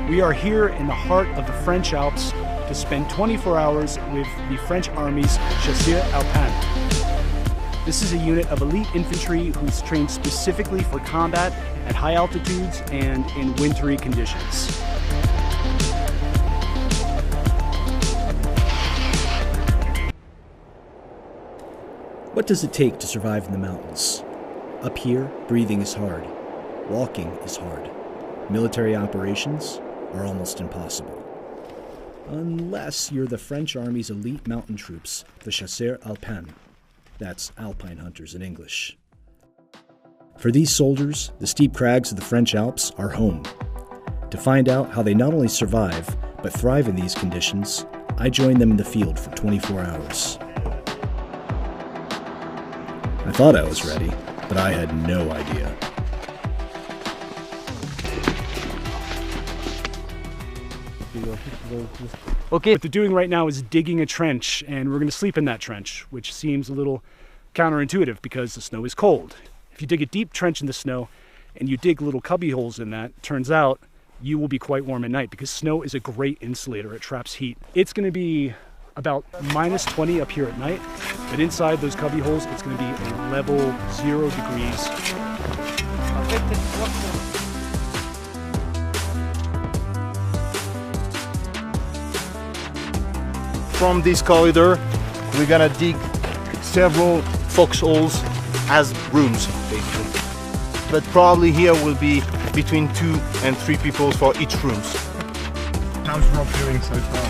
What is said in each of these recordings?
We are here in the heart of the French Alps to spend 24 hours with the French Army's Chasseurs Alpins. This is a unit of elite infantry who's trained specifically for combat at high altitudes and in wintry conditions. What does it take to survive in the mountains? Up here, breathing is hard. Walking is hard. Military operations are almost impossible. Unless you're the French Army's elite mountain troops, the Chasseurs Alpins. That's Alpine Hunters in English. For these soldiers, the steep crags of the French Alps are home. To find out how they not only survive, but thrive in these conditions, I joined them in the field for 24 hours. I thought I was ready, but I had no idea. Okay, what they're doing right now is digging a trench, and we're going to sleep in that trench, which seems a little counterintuitive because the snow is cold. If you dig a deep trench in the snow and you dig little cubby holes in that, turns out you will be quite warm at night because snow is a great insulator. It traps heat. It's going to be about -20 up here at night, but inside those cubby holes, it's going to be a level 0 degrees. From this corridor, we're gonna dig several foxholes as rooms, basically. But probably here will be between 2 and 3 people for each rooms. How's Rob doing so far?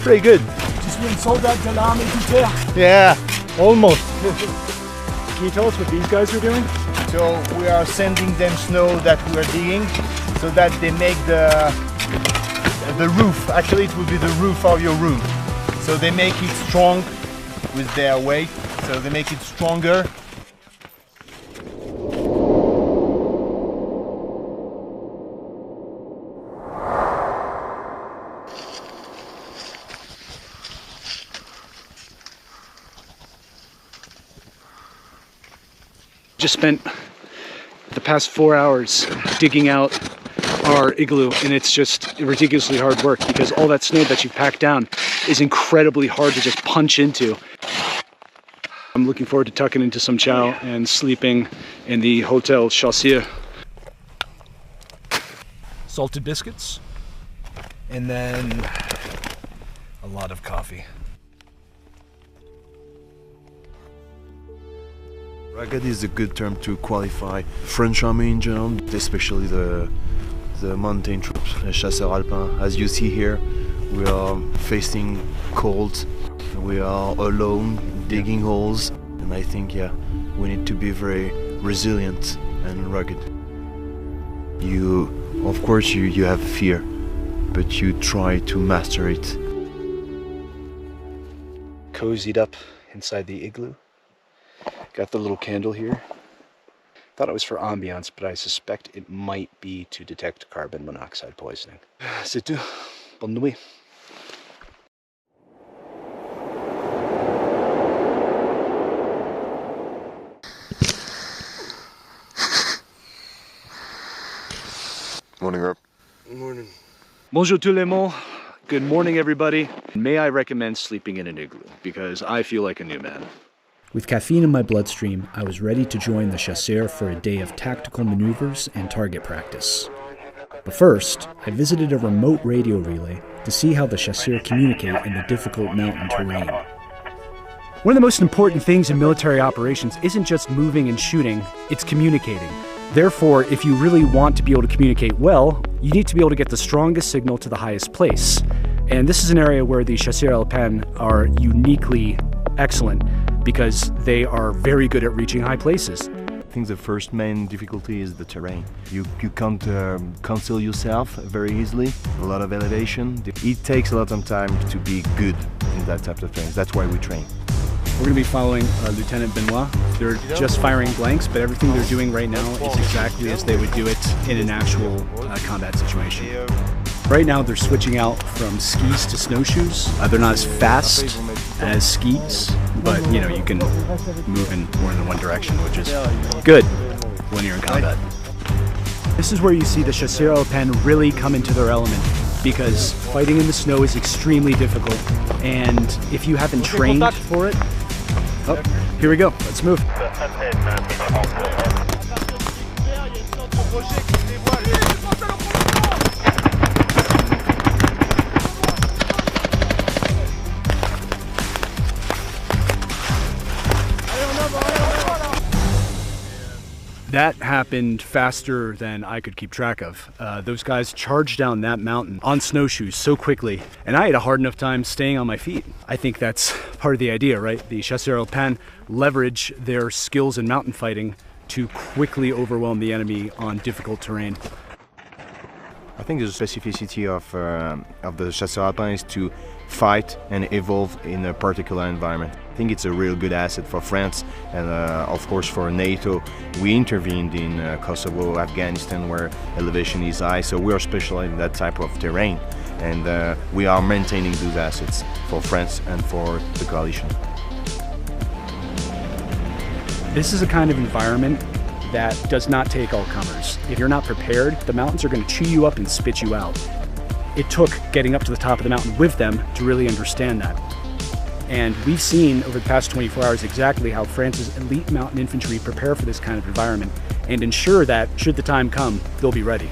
Pretty good. Yeah, almost. Can you tell us what these guys are doing? So we are sending them snow that we are digging so that they make the roof. Actually, it will be the roof of your room. So they make it strong with their weight, so they make it stronger. Just spent the past 4 hours digging out our igloo, and it's just ridiculously hard work because all that snow that you've packed down is incredibly hard to just punch into. I'm looking forward to tucking into some chow and sleeping in the Hotel Chasseurs. Salted biscuits, and then a lot of coffee. Rugged is a good term to qualify French army in general, especially the mountain troops, Chasseurs Alpins. As you see here, we are facing cold, we are alone, digging holes, and I think, yeah, we need to be very resilient and rugged. Of course, you have fear, but you try to master it. Cozied up inside the igloo. Got the little candle here. Thought it was for ambiance, but I suspect it might be to detect carbon monoxide poisoning. C'est tout. Bonne nuit. Morning, Rob. Morning. Bonjour tout le monde. Good morning, everybody. May I recommend sleeping in an igloo because I feel like a new man. With caffeine in my bloodstream, I was ready to join the Chasseurs for a day of tactical maneuvers and target practice. But first, I visited a remote radio relay to see how the Chasseurs communicate in the difficult mountain terrain. One of the most important things in military operations isn't just moving and shooting, it's communicating. Therefore, if you really want to be able to communicate well, you need to be able to get the strongest signal to the highest place. And this is an area where the Chasseurs Alpins are uniquely excellent because they are very good at reaching high places. I think the first main difficulty is the terrain. You can't conceal yourself very easily, a lot of elevation. It takes a lot of time to be good in that type of things. That's why we train. We're going to be following Lieutenant Benoit. They're just firing blanks, but everything they're doing right now is exactly as they would do it in an actual combat situation. Right now they're switching out from skis to snowshoes. They're not as fast as skis, but you know, you can move in more than one direction, which is good when you're in combat. This is where you see the chasseurs alpins really come into their element, because fighting in the snow is extremely difficult, and if you haven't trained for it... Oh, here we go, let's move. That happened faster than I could keep track of. Those guys charged down that mountain on snowshoes so quickly, and I had a hard enough time staying on my feet. I think that's part of the idea, right? The chasseurs alpins leverage their skills in mountain fighting to quickly overwhelm the enemy on difficult terrain. I think the specificity of the chasseurs alpins is to fight and evolve in a particular environment. I think it's a real good asset for France and of course for NATO. We intervened in Kosovo, Afghanistan, where elevation is high, so we are specialized in that type of terrain, and we are maintaining those assets for France and for the coalition. This is a kind of environment that does not take all comers. If you're not prepared, the mountains are going to chew you up and spit you out. It took getting up to the top of the mountain with them to really understand that. And we've seen over the past 24 hours exactly how France's elite mountain infantry prepare for this kind of environment and ensure that, should the time come, they'll be ready.